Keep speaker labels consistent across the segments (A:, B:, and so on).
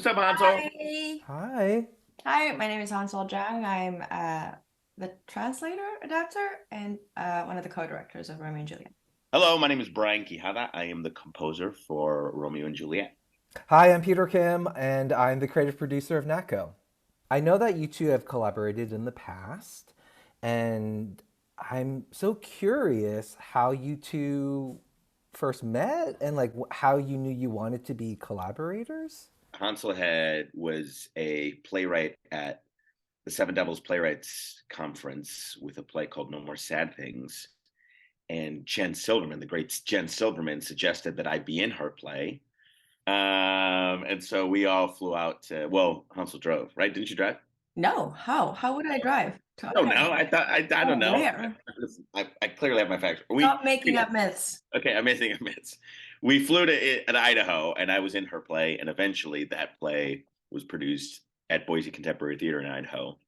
A: What's up, Hansel?
B: Hi.
C: Hi.
B: Hi, my name is Hansol Jang. I'm the translator, adapter, and one of the co-directors of Romeo and Juliet.
A: Hello, my name is Brian Quijada. I am the composer for Romeo and Juliet.
C: Hi, I'm Peter Kim, and I'm the creative producer of NACO. I know that you two have collaborated in the past, and I'm so curious how you two first met and like how you knew you wanted to be collaborators.
A: Hansel had was a playwright at the Seven Devils Playwrights Conference with a play called No More Sad Things. And Jen Silverman, the great Jen Silverman, suggested that I be in her play. And so we all flew out to, well, Hansel drove, right? Didn't you drive?
B: No, how? How would I drive to
A: I don't know. I don't know.
B: where?
A: I clearly have my facts.
B: Stop making up myths.
A: Okay, I'm missing a miss. We flew to Idaho, and I was in her play, and eventually that play was produced at Boise Contemporary Theater in Idaho,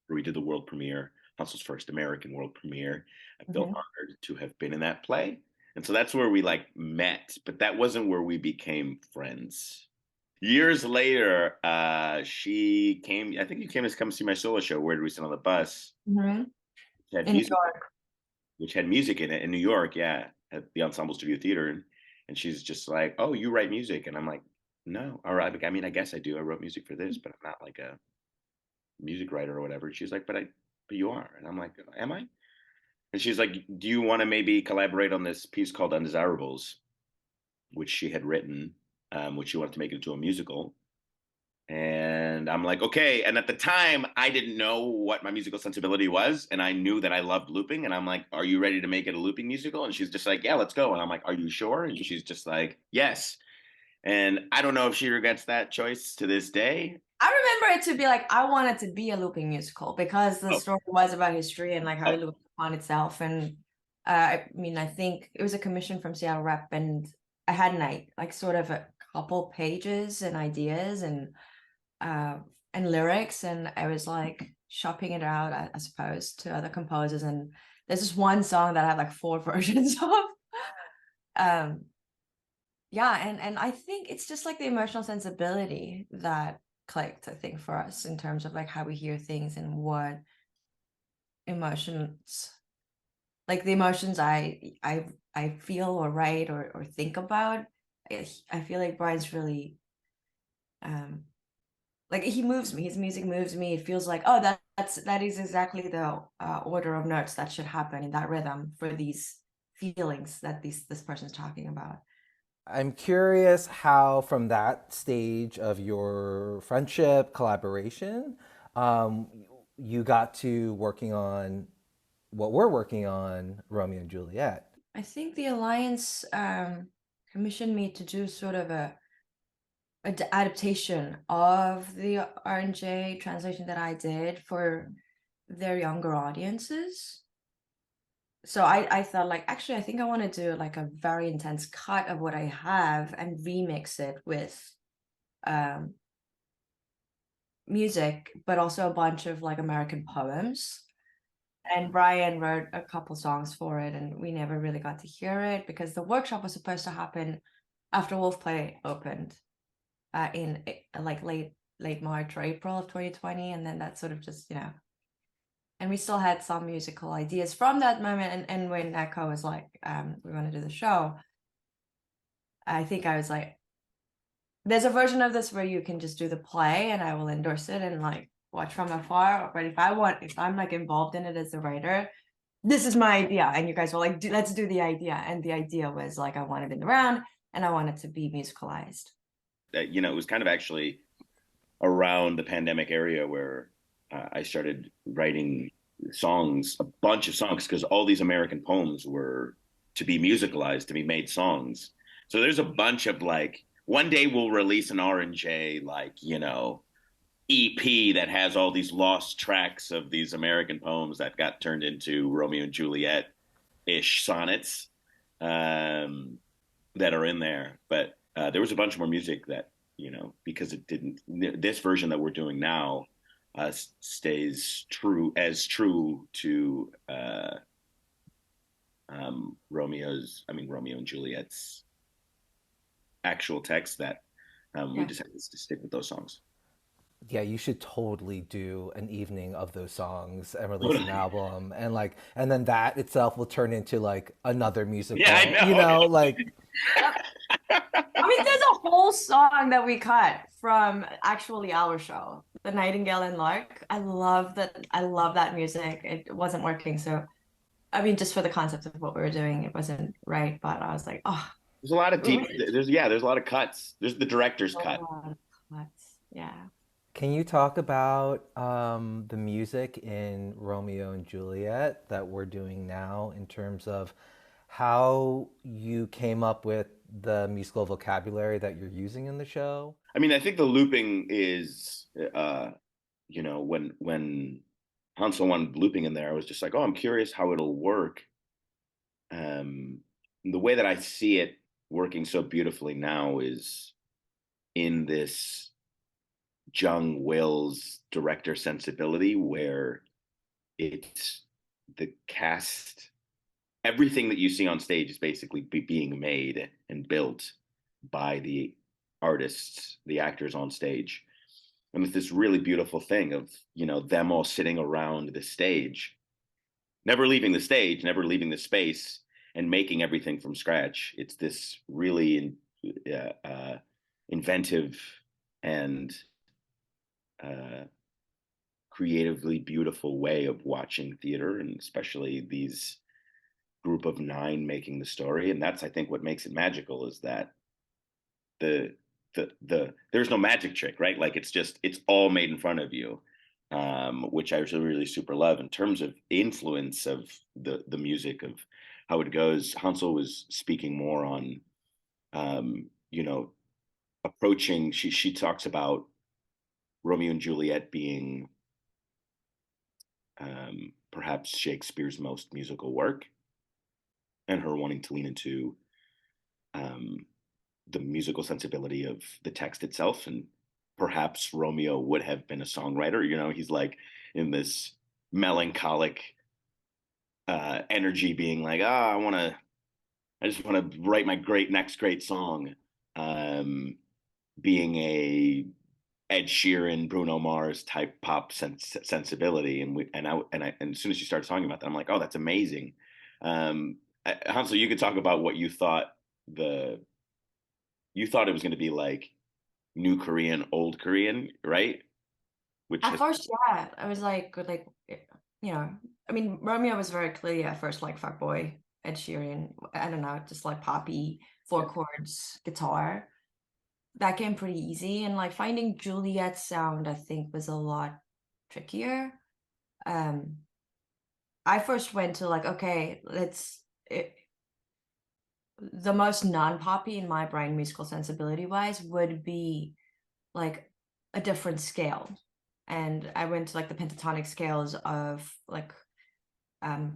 A: where we did the world premiere, Hustle's first American world premiere. I feel
B: Hmm.
A: honored to have been in that play, and so that's where we like met, but that wasn't where we became friends. Years later, she came. I think you came to come see my solo show. Where did we sit on the bus?
B: Hmm.
A: It had
B: In New
A: music
B: York.
A: which had music in it in New York, yeah, at the Ensemble Studio Theater. And she's just like, "Oh, you write music?" And I'm like, "No, all right. I mean, I guess I do. I wrote music for this, but I'm not like a music writer or whatever." She's like, but you are." And I'm like, "Am I?" And she's like, "Do you want to maybe collaborate on this piece called Undesirables, which she had written, which she wanted to make into a musical?" And I'm like, okay. And at the time, I didn't know what my musical sensibility was. And I knew that I loved looping. And I'm like, are you ready to make it a looping musical? And she's just like, yeah, let's go. And I'm like, are you sure? And she's just like, yes. And I don't know if she regrets that choice to this day.
B: I remember it to be like I wanted to be a looping musical because the
A: Oh,
B: story was about history and like how
A: oh,
B: it looked upon itself. And I mean, I think it was a commission from Seattle Rep, and I had like sort of a couple pages and ideas uh, and lyrics, and I was like shopping it out, I suppose, to other composers. And there's this one song that I have like four versions of. Um, yeah, and I think it's just like the emotional sensibility that clicked, I think, for us in terms of like how we hear things and what emotions, like the emotions I feel or write or think about. I feel like Brian's really um like he moves me. His music moves me. It feels like, oh, that is exactly the order of notes that should happen in that rhythm for these feelings that this person's talking about.
C: I'm curious how, from that stage of your friendship, collaboration, you got to working on what we're working on, Romeo and Juliet.
B: I think the Alliance commissioned me to do sort of a adaptation of the R&J translation that I did for their younger audiences. So I thought like actually I think I want to do like a very intense cut of what I have and remix it with um music, but also a bunch of like American poems. And Brian wrote a couple songs for it, and we never really got to hear it because the workshop was supposed to happen after Wolf Play opened in like late March or April of 2020, and then that sort of just and we still had some musical ideas from that moment. And when Echo was like, we want to do the show, I think I was like, there's a version of this where you can just do the play, and I will endorse it and like watch from afar. But if I'm like involved in it as a writer, this is my idea. And you guys were like, let's do the idea. And the idea was like, I wanted it in the round and I want it to be musicalized.
A: it was kind of actually around the pandemic area where I started writing songs, a bunch of songs, because all these American poems were to be musicalized, to be made songs. So there's a bunch of like, one day we'll release an R&J, like, EP that has all these lost tracks of these American poems that got turned into Romeo and Juliet ish sonnets um, that are in there. But there was a bunch more music that, because it didn't, this version that we're doing now stays true to Romeo and Juliet's actual text that We
B: Yeah.
A: decided to stick with those songs.
C: Yeah, you should totally do an evening of those songs and release an
A: Totally.
C: album, and like, and then that itself will turn into like another
A: Yeah, I
C: musical, you
A: know.
C: know, like.
B: Yep. I mean, there's a whole song that we cut from actually our show, The Nightingale and Lark. I love that. I love that music. It wasn't working, so I mean, just for the concept of what we were doing, it wasn't right. But I was like, oh,
A: There's a lot of
B: we
A: deep. There's a lot of cuts. There's the director's
B: a
A: cut.
B: lot of cuts. Yeah.
C: Can you talk about the music in Romeo and Juliet that we're doing now in terms of how you came up with the musical vocabulary that you're using in the show?
A: I mean, I think the looping is, when Hansel wanted looping in there, I was just like, oh, I'm curious how it'll work. The way that I see it working so beautifully now is in this Jung Wills director sensibility, where it's the cast, everything that you see on stage is basically being made and built by the artists, the actors on stage. And it's this really beautiful thing of, them all sitting around the stage, never leaving the stage, never leaving the space, and making everything from scratch. It's this really inventive and uh, creatively beautiful way of watching theater, and especially these group of nine making the story. And that's, I think, what makes it magical, is that the there's no magic trick, right? Like, it's all made in front of you, which I really super love. In terms of influence of the music, of how it goes, Hansel was speaking more on, you know approaching. She talks about Romeo and Juliet being, perhaps Shakespeare's most musical work, and her wanting to lean into, um, the musical sensibility of the text itself. And perhaps Romeo would have been a songwriter. He's like in this melancholic energy, being like, I just want to write my next great song. Being a Ed Sheeran, Bruno Mars type pop sensibility, and as soon as she started talking about that, I'm like, oh, that's amazing. Hansel, you could talk about what the you thought it was going to be like new Korean, old Korean, right? Which
B: At
A: has,
B: first, yeah, I was like, I mean, Romeo was very clearly at first like fuckboy, Ed Sheeran. I don't know, just like poppy, four chords, guitar. That came pretty easy, and like finding Juliet's sound, I think, was a lot trickier. Um, I first went to like, okay, the most non-poppy in my brain, musical sensibility wise, would be like a different scale. And I went to like the pentatonic scales of like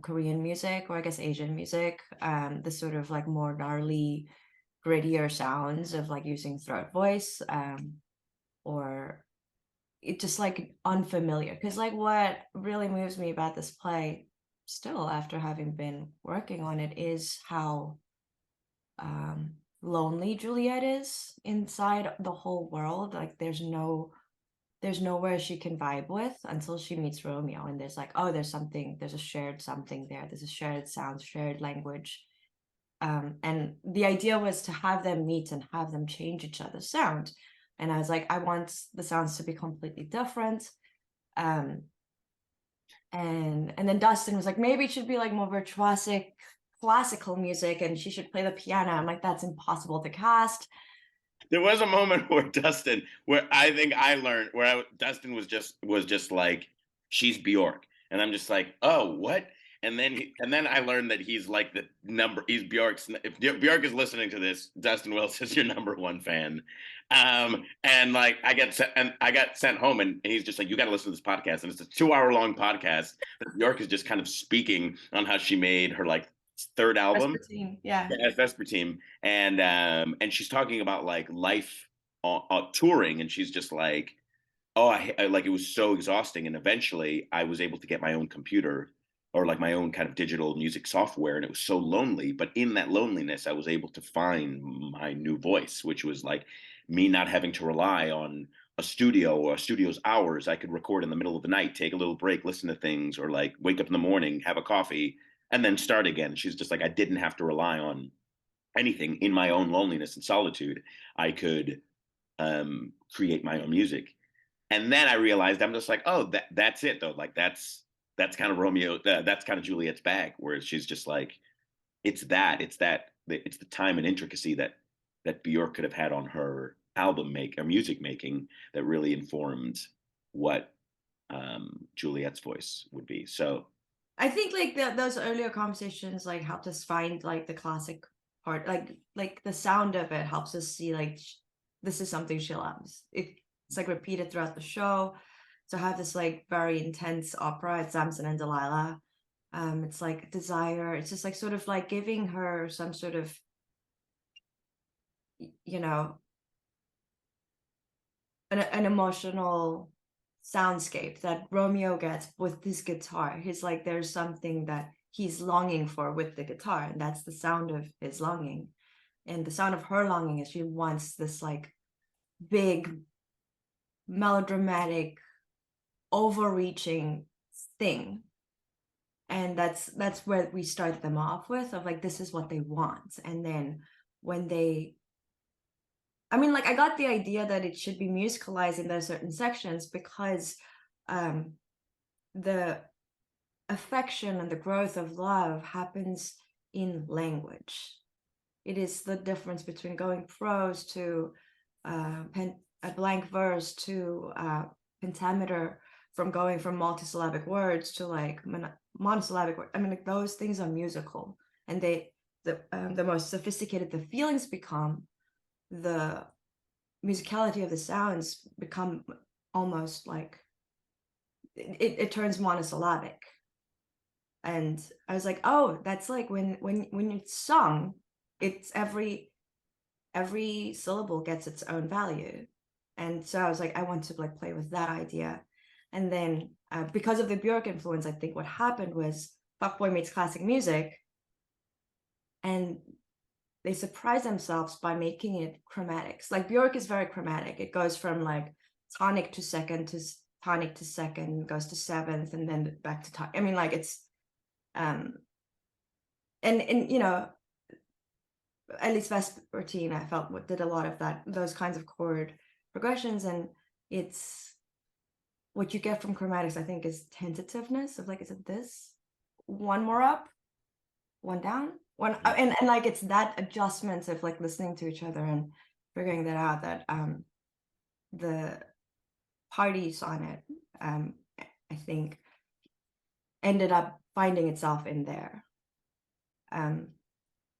B: Korean music, or I guess Asian music, the sort of like more gnarly, grittier sounds of like using throat voice, or it just like unfamiliar. Because like what really moves me about this play, still after having been working on it, is how lonely Juliet is inside the whole world. Like there's nowhere she can vibe with until she meets Romeo. And there's like, oh, there's a shared something there. There's a shared sound, shared language. And the idea was to have them meet and have them change each other's sound. And I was like, I want the sounds to be completely different. Um, and then Dustin was like, maybe it should be like more virtuosic classical music, and she should play the piano. I'm like, that's impossible to cast.
A: there was a moment where I think I learned, Dustin was just like, she's Bjork, and I'm just like, oh, what? And then I learned that he's Bjork's. If Bjork is listening to this, Dustin Wills is your number one fan. And like I got sent home, and he's just like, you got to listen to this podcast, and it's a 2 hour long podcast that Bjork is just kind of speaking on how she made her like third album,
B: Vespertine, yeah.
A: as Vesper Team, and she's talking about like life touring, and she's just like, oh, I like, it was so exhausting, and eventually I was able to get my own computer, or like my own kind of digital music software, and it was so lonely, but in that loneliness I was able to find my new voice, which was like me not having to rely on a studio or a studio's hours. I could record in the middle of the night, take a little break, listen to things, or like wake up in the morning, have a coffee, and then start again. She's just like, I didn't have to rely on anything in my own loneliness and solitude. I could create my own music. And then I realized I'm just like, oh, that's it though. Like that's kind of Romeo. That's kind of Juliet's bag, where she's just like, it's the time and intricacy that Bjork could have had on her album make or music making that really informed what Juliet's voice would be. So
B: I think like those earlier conversations like helped us find like the classic part, like the sound of it helps us see like this is something she loves. It's like repeated throughout the show. So I have this like very intense opera at Samson and Delilah. It's like desire. It's just like sort of like giving her some sort of, you know, an emotional soundscape that Romeo gets with his guitar. He's like, there's something that he's longing for with the guitar, and that's the sound of his longing. And the sound of her longing is she wants this like big, melodramatic, overreaching thing. And that's where we start them off with, of like, this is what they want. And then when they, I mean, like, I got the idea that it should be musicalized in those certain sections because the affection and the growth of love happens in language. It is the difference between going prose to a blank verse to pentameter, from going from multisyllabic words to like monosyllabic words. I mean, like, those things are musical, and the more sophisticated the feelings become, the musicality of the sounds become almost like it turns monosyllabic. And I was like, oh, that's like when it's sung, it's every syllable gets its own value. And so I was like, I want to like play with that idea. And then because of the Björk influence, I think what happened was Fuckboy meets classic music, and they surprise themselves by making it chromatics. Like Björk is very chromatic. It goes from like tonic to second to tonic to second, goes to seventh, and then back to tonic. I mean, like it's and you know, at least Vespertine, I felt did a lot of that, those kinds of chord progressions. And it's what you get from chromatics, I think, is tentativeness of like, is it this? One more up, one down, one, and like it's that adjustment of like listening to each other and figuring that out, that the party sonnet, I think, ended up finding itself in there. Am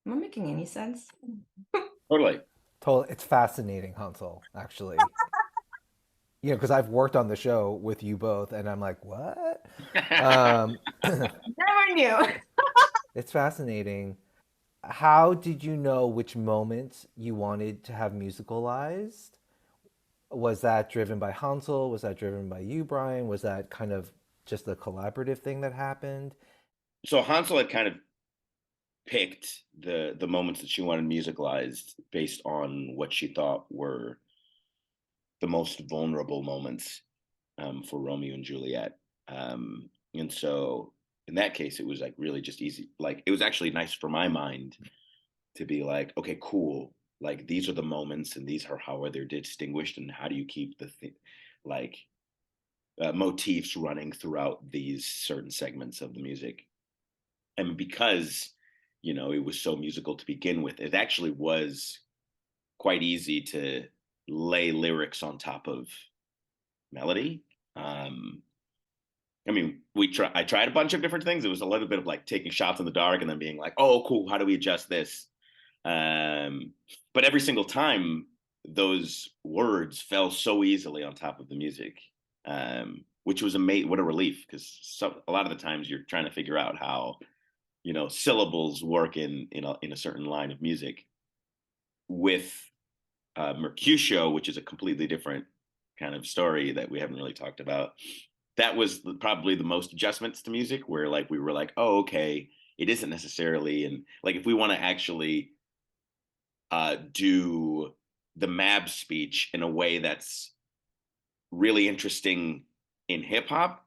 B: I making any sense?
A: totally.
C: It's fascinating, Hansel, actually. You know, because I've worked on the show with you both, and I'm like, what?
B: Never knew.
C: It's fascinating. How did you know which moments you wanted to have musicalized? Was that driven by Hansel? Was that driven by you, Brian? Was that kind of just a collaborative thing that happened?
A: So Hansel had kind of picked the moments that she wanted musicalized based on what she thought were the most vulnerable moments for Romeo and Juliet. And so in that case, it was like really just easy. Like it was actually nice for my mind to be like, okay, cool. Like these are the moments, and these are how they're distinguished, and how do you keep the motifs running throughout these certain segments of the music? And because it was so musical to begin with, it actually was quite easy to lay lyrics on top of melody. I mean, I tried a bunch of different things. It was a little bit of like taking shots in the dark and then being like, oh, cool, how do we adjust this? But every single time, those words fell so easily on top of the music, which was amazing. What a relief, because a lot of the times you're trying to figure out how syllables work in a certain line of music. With Mercutio, which is a completely different kind of story that we haven't really talked about, that was probably the most adjustments to music, where like we were like, oh, okay, it isn't necessarily, and like if we want to actually do the Mab speech in a way that's really interesting in hip hop,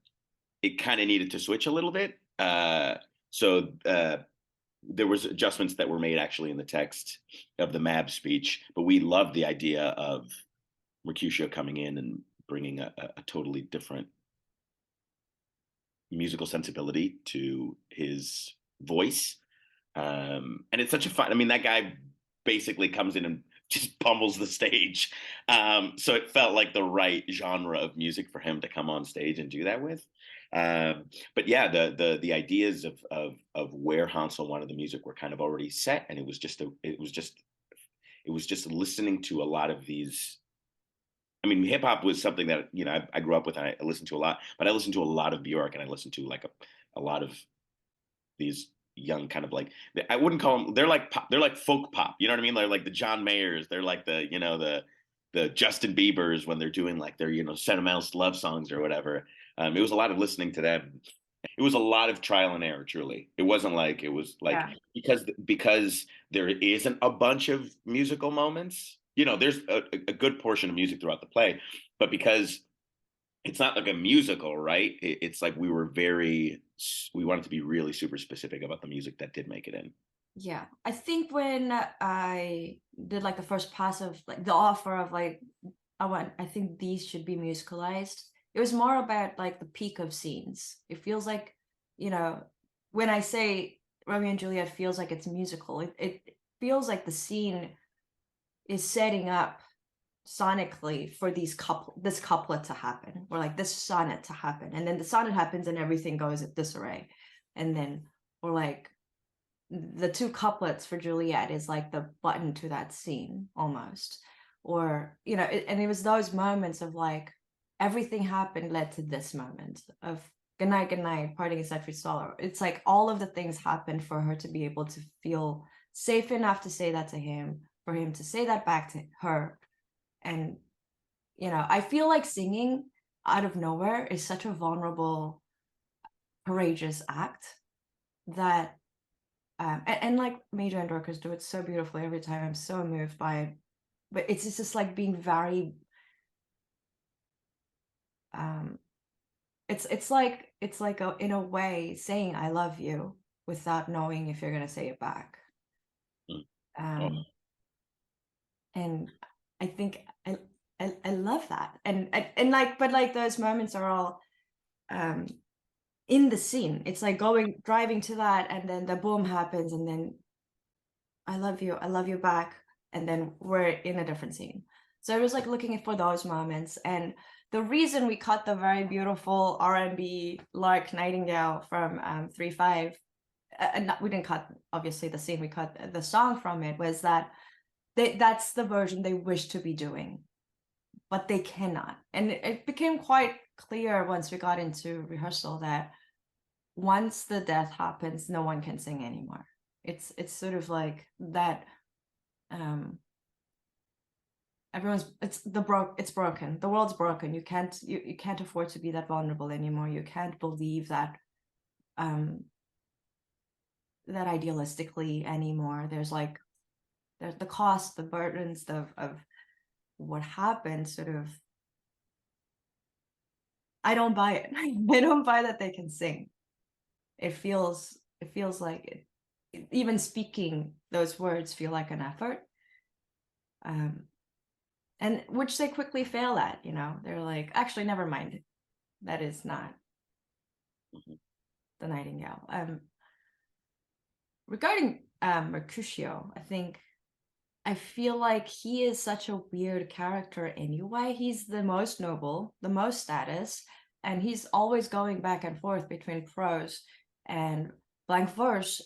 A: it kind of needed to switch a little bit. So there was adjustments that were made actually in the text of the Mab speech, but we loved the idea of Mercutio coming in and bringing a totally different musical sensibility to his voice. And it's such a fun, I mean, that guy basically comes in and just pummels the stage. So it felt like the right genre of music for him to come on stage and do that with. But yeah, the ideas of where Hansel wanted the music were kind of already set, and it was just listening to a lot of these. I mean, hip hop was something that I grew up with and I listened to a lot, but I listened to a lot of Bjork and I listened to like a lot of these young kind of like, I wouldn't call them, they're like pop, they're like folk pop, you know what I mean? They're like the John Mayers, they're like the Justin Biebers when they're doing like their sentimental love songs or whatever. It was a lot of listening to them. It was a lot of trial and error, truly. It wasn't like, it was like,
B: Yeah.
A: because there isn't a bunch of musical moments, there's a good portion of music throughout the play, but because it's not like a musical, right? It's like we wanted to be really super specific about the music that did make it in.
B: Yeah, I think when I did like the first pass of like the offer of like I think these should be musicalized. It was more about like the peak of scenes. It feels like, when I say Romeo and Juliet feels like it's musical, it feels like the scene is setting up sonically for this couplet to happen, or like this sonnet to happen, and then the sonnet happens and everything goes at disarray, and then or like the two couplets for Juliet is like the button to that scene almost, or and it was those moments of like everything happened led to this moment of good night, parting is set free sorrow. It's like all of the things happened for her to be able to feel safe enough to say that to him, for him to say that back to her. And I feel like singing out of nowhere is such a vulnerable, courageous act that and like Major and Dorcas do it so beautifully every time. I'm so moved by it. But it's just like being very it's like in a way saying I love you without knowing if you're gonna say it back.
A: Mm.
B: Um and I think I love that. And like, but like those moments are all in the scene. It's like driving to that, and then the boom happens, and then I love you back, and then we're in a different scene. So I was like looking for those moments, and the reason we cut the very beautiful R&B Lark Nightingale from 3-5, and we didn't cut obviously the scene, we cut the song from it, was that that's the version they wish to be doing, but they cannot. And it became quite clear once we got into rehearsal that once the death happens, no one can sing anymore. It's sort of like that. It's broken. The world's broken. You can't afford to be that vulnerable anymore. You can't believe that that idealistically anymore. There's the cost, the burdens of what happened. Sort of, I don't buy it. I don't buy that they can sing. It feels like it, even speaking those words feel like an effort. And which they quickly fail at, they're like, actually, never mind. That is not the Nightingale. Regarding Mercutio, I feel like he is such a weird character anyway. He's the most noble, the most status, and he's always going back and forth between prose and blank verse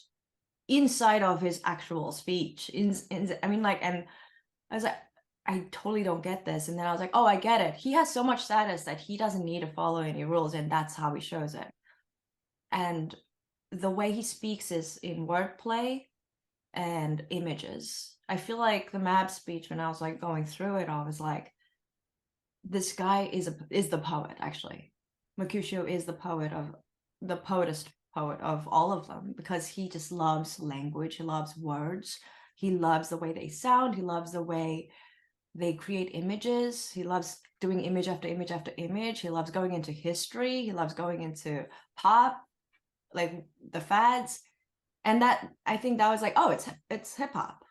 B: inside of his actual speech. I mean, like, and I was like, I totally don't get this. And then I was like, oh, I get it. He has so much status that he doesn't need to follow any rules, and that's how he shows it. And the way he speaks is in wordplay and images. I feel like the Mab speech, when I was like going through it, I was like, this guy is the poet, actually. Mercutio is the poetest poet of all of them, because he just loves language, he loves words, he loves the way they sound, he loves the way they create images. He loves doing image after image after image. He loves going into history. He loves going into pop, like the fads. And that, I think that was like, oh, it's hip hop.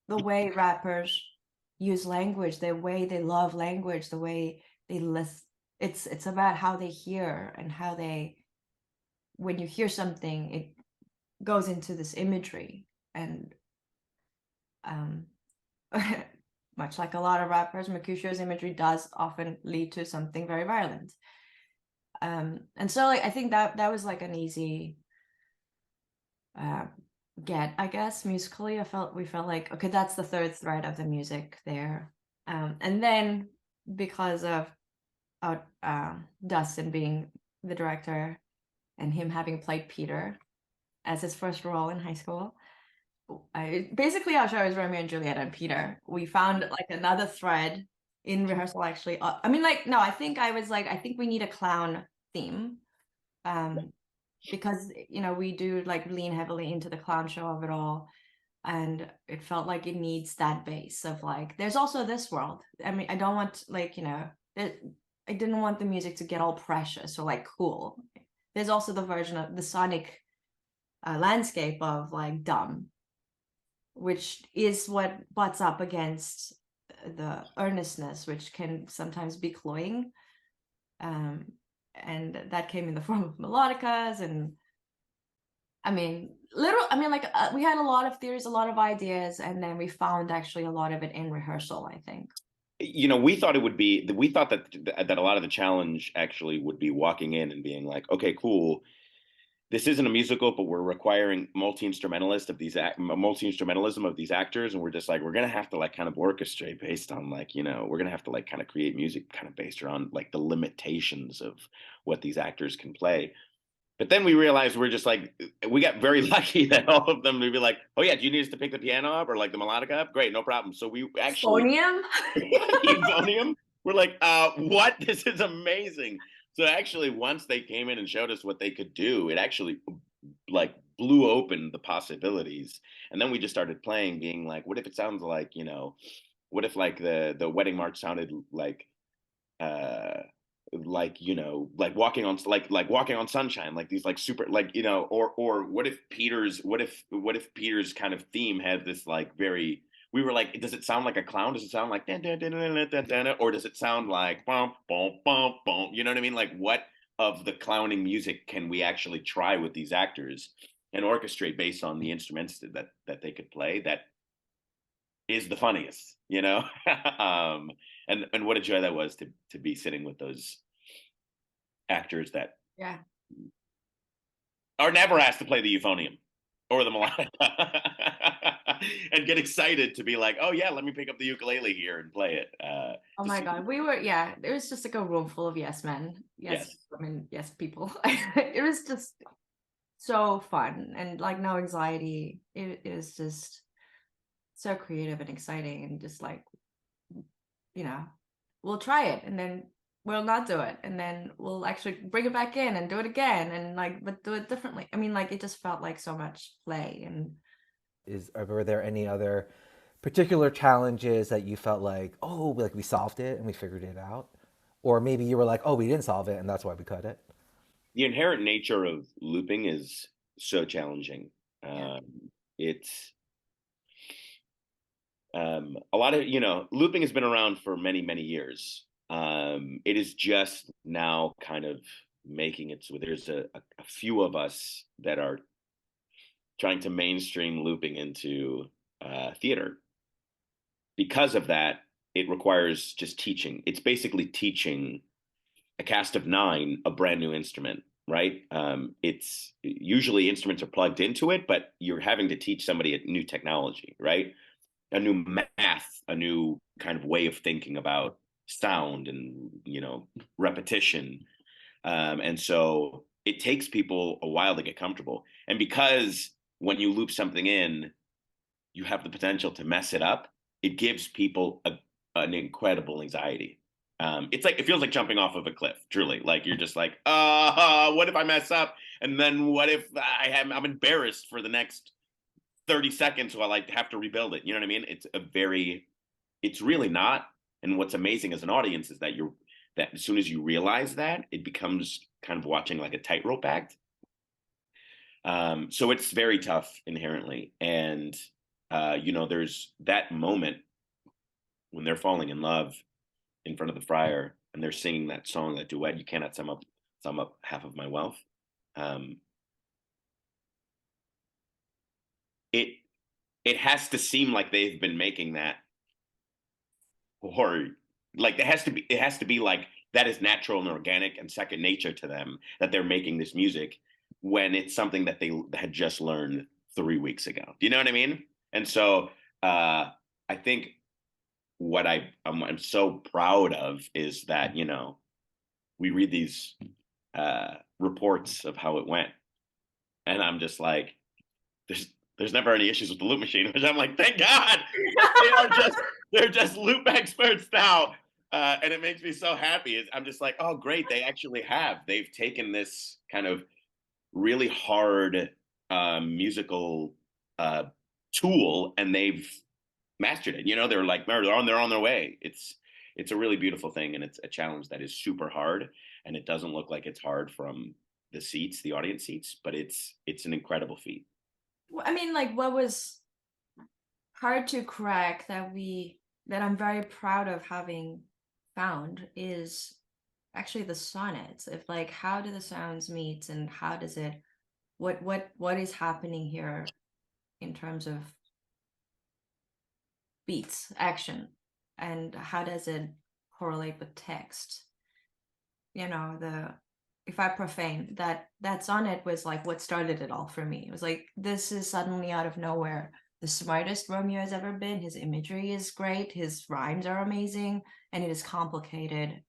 B: The way rappers use language, the way they love language, the way they listen. It's about how they hear and how they, when you hear something, it goes into this imagery. And much like a lot of rappers, Mercutio's imagery does often lead to something very violent. And so like I think that was like an easy get, I guess, musically. We felt like, okay, that's the third thread of the music there. And then because of Dustin being the director and him having played Peter as his first role in high school, basically our show is Romeo and Juliet and Peter. We found like another thread in rehearsal, actually. I mean, like, no, I think we need a clown theme. Because, you know, we do like lean heavily into the clown show of it all. And it felt like it needs that base of like, there's also this world. I mean, I don't want like, you know, I didn't want the music to get all precious or like cool. There's also the version of the sonic landscape of like dumb, which is what butts up against the earnestness, which can sometimes be cloying. And that came in the form of melodicas. And I mean, we had a lot of theories, a lot of ideas, and then we found actually a lot of it in rehearsal, I think.
A: You know, we thought that a lot of the challenge actually would be walking in and being like, okay, cool, this isn't a musical, but we're requiring multi-instrumentalism of these actors, and we're just like, we're gonna have to like kind of orchestrate based on like, you know, we're gonna have to like kind of create music kind of based around like the limitations of what these actors can play. But then we realized we're just like, we got very lucky that all of them would be like, oh yeah, do you need us to pick the piano up or like the melodica up? Great, no problem. So we actually
B: Euphonium?
A: Euphonium. We're like, what? This is amazing. So actually, once they came in and showed us what they could do, it actually like blew open the possibilities. And then we just started playing, being like, what if it sounds like, you know, what if like the wedding march sounded like, you know, like walking on walking on sunshine, like these like super like, you know, or what if Peter's kind of theme had this like very, we were like, does it sound like a clown? Does it sound like dun, dun, dun, dun, dun, dun, dun, or does it sound like bum bum bum bum? You know what I mean? Like, what of the clowning music can we actually try with these actors and orchestrate based on the instruments that they could play? That is the funniest, you know. And what a joy that was to be sitting with those actors that
B: Yeah.
A: are never asked to play the euphonium or the melodica and get excited to be like, oh yeah, let me pick up the ukulele here and play it.
B: Oh my God. It was just like a room full of yes men. Yes women, yes people. It was just so fun and like no anxiety. It is just so creative and exciting, and just like, you know, we'll try it and then we'll not do it, and then we'll actually bring it back in and do it again, and like, but do it differently. I mean, like, it just felt like so much play. And
C: were there any other particular challenges that you felt like, oh, like we solved it and we figured it out, or maybe you were like, oh, we didn't solve it and that's why we cut it?
A: The inherent nature of looping is so challenging. It's a lot of, you know, looping has been around for many, many years. It is just now kind of making it so there's a few of us that are trying to mainstream looping into theater. Because of that, it requires just teaching. It's basically teaching a cast of 9 a brand new instrument, right? It's usually instruments are plugged into it, but you're having to teach somebody a new technology, right? A new math, a new kind of way of thinking about sound and, you know, repetition. And so it takes people a while to get comfortable. And because when you loop something in, you have the potential to mess it up, it gives people an incredible anxiety. It's like, it feels like jumping off of a cliff, truly. Like, you're just like, what if I mess up? And then what if I'm embarrassed for the next 30 seconds while I have to rebuild it? You know what I mean? It's a very it's really not. And what's amazing as an audience is that as soon as you realize that, it becomes kind of watching like a tightrope act. So it's very tough inherently. And there's that moment when they're falling in love in front of the friar and they're singing that song, that duet, "You cannot sum up half of my wealth." Um, it it has to seem like they've been making that, or like it has to be like that is natural and organic and second nature to them, that they're making this music when it's something that they had just learned 3 weeks ago. Do you know what I mean? And so I think what I'm so proud of is that we read these reports of how it went, and I'm just like, there's never any issues with the loop machine, which I'm like, thank God. They're just loop experts now, and it makes me so happy. I'm just like, oh great, they've taken this kind of really hard musical tool, and they've mastered it. They're like, they're on their way. It's a really beautiful thing, and it's a challenge that is super hard, and it doesn't look like it's hard from the audience seats, but it's an incredible feat.
B: I mean, like, what was hard to crack that I'm very proud of having found is actually the sonnets. If like, how do the sounds meet, and how does it, what is happening here in terms of beats, action, and how does it correlate with text? If I profane, that sonnet was like what started it all for me. It was like, this is suddenly out of nowhere the smartest Romeo has ever been. His imagery is great, his rhymes are amazing, and it is complicated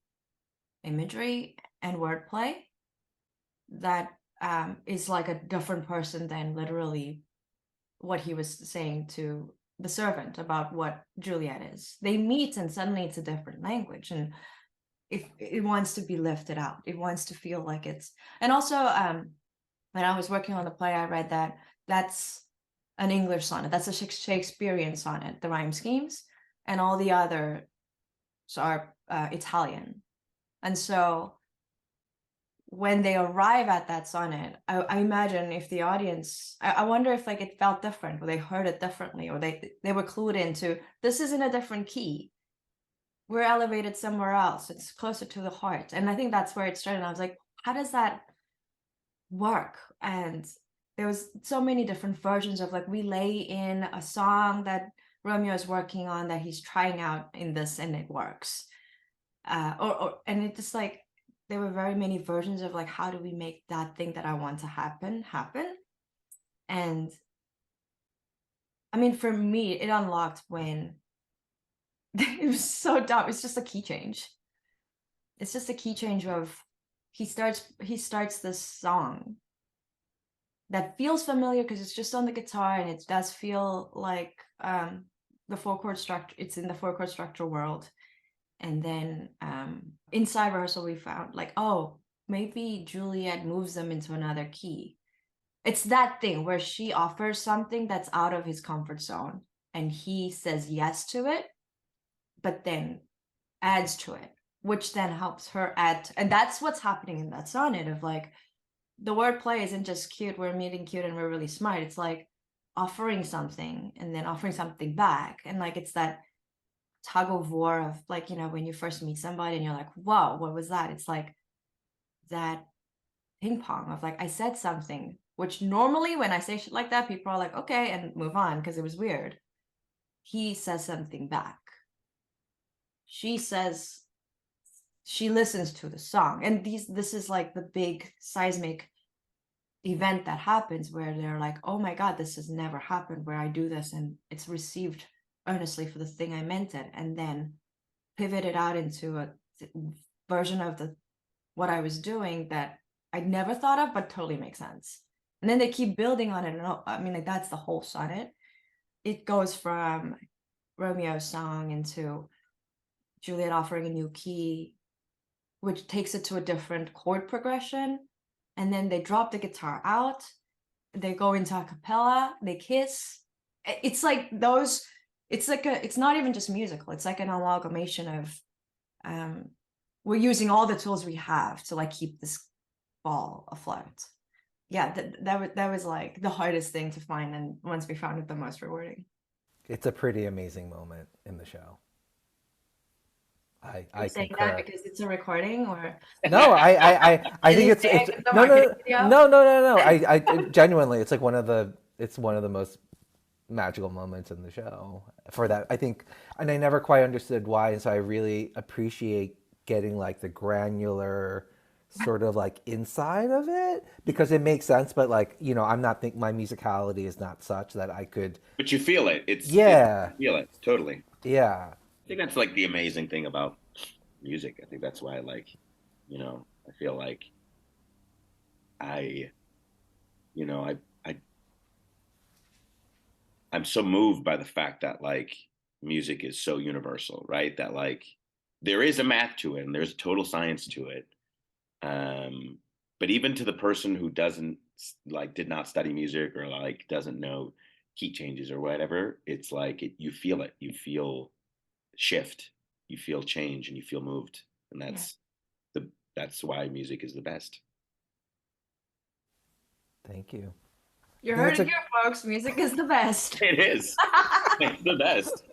B: imagery and wordplay that is like a different person than literally what he was saying to the servant about what Juliet is. They meet and suddenly it's a different language, and if it wants to be lifted out, it wants to feel like it's. And also when I was working on the play, I read that that's an English sonnet, that's a Shakespearean sonnet, the rhyme schemes, and all the others are Italian. And so when they arrive at that sonnet, I imagine if the audience, I wonder if like it felt different, or they heard it differently, or they were clued into, this is in a different key, we're elevated somewhere else, it's closer to the heart. And I think that's where it started. And I was like, how does that work? And there was so many different versions of like, we lay in a song that Romeo is working on that he's trying out in this, and it works. And it just like, there were very many versions of like, how do we make that thing that I want to happen. And I mean, for me, it unlocked when it was so dumb. It's just a key change. It's just a key change of he starts this song that feels familiar because it's just on the guitar, and it does feel like the 4-chord structure. It's in the 4-chord structure world. And then inside rehearsal, we found like, oh, maybe Juliet moves them into another key. It's that thing where she offers something that's out of his comfort zone, and he says yes to it, but then adds to it, which then helps her add. And that's what's happening in that sonnet of like, the wordplay isn't just cute, we're meeting cute and we're really smart. It's like offering something and then offering something back. And like, it's that tug of war of like, when you first meet somebody and you're like, whoa, what was that? It's like that ping pong of like, I said something, which normally when I say shit like that, people are like, okay, and move on because it was weird. He says something back. She listens to the song, and this is like the big seismic event that happens where they're like, oh my God, this has never happened, where I do this and it's received earnestly for the thing I meant it, and then pivoted out into a version of what I was doing that I'd never thought of, but totally makes sense. And then they keep building on it. And I mean, like, that's the whole sonnet. It goes from Romeo's song into Juliet offering a new key, which takes it to a different chord progression. And then they drop the guitar out, they go into a cappella, they kiss. It's like those, it's like it's not even just musical, it's like an amalgamation of we're using all the tools we have to like keep this ball afloat. Yeah, that was like the hardest thing to find, and once we found it, the most rewarding.
C: It's a pretty amazing moment in the show.
B: Are
C: I
B: you saying that
C: concur.
B: because it's a recording, or
C: No, I
B: did
C: think
B: you
C: it's
B: say it in the
C: no,
B: marketing video?
C: no. I genuinely, it's like it's one of the most magical moments in the show for that. I think, and I never quite understood why, and so I really appreciate getting like the granular sort of like inside of it because it makes sense. But like, you know, I'm not think my musicality is not such that I could.
A: But you feel it.
C: Yeah,
A: You feel it totally.
C: yeah.
A: I think that's like the amazing thing about music. I think that's why I like, I feel like I, you know, I I'm so moved by the fact that like music is so universal, right? That like there is a math to it and there's total science to it. Um, but even to the person who doesn't like did not study music or like doesn't know key changes or whatever, it's like you feel it. You feel shift, you feel change, and you feel moved, and
B: Yeah.
A: that's why music is the best.
C: Thank you.
B: You
C: I think
B: heard
C: it's
B: it
C: a
B: here, folks. Music is the best.
A: It is. It's the best.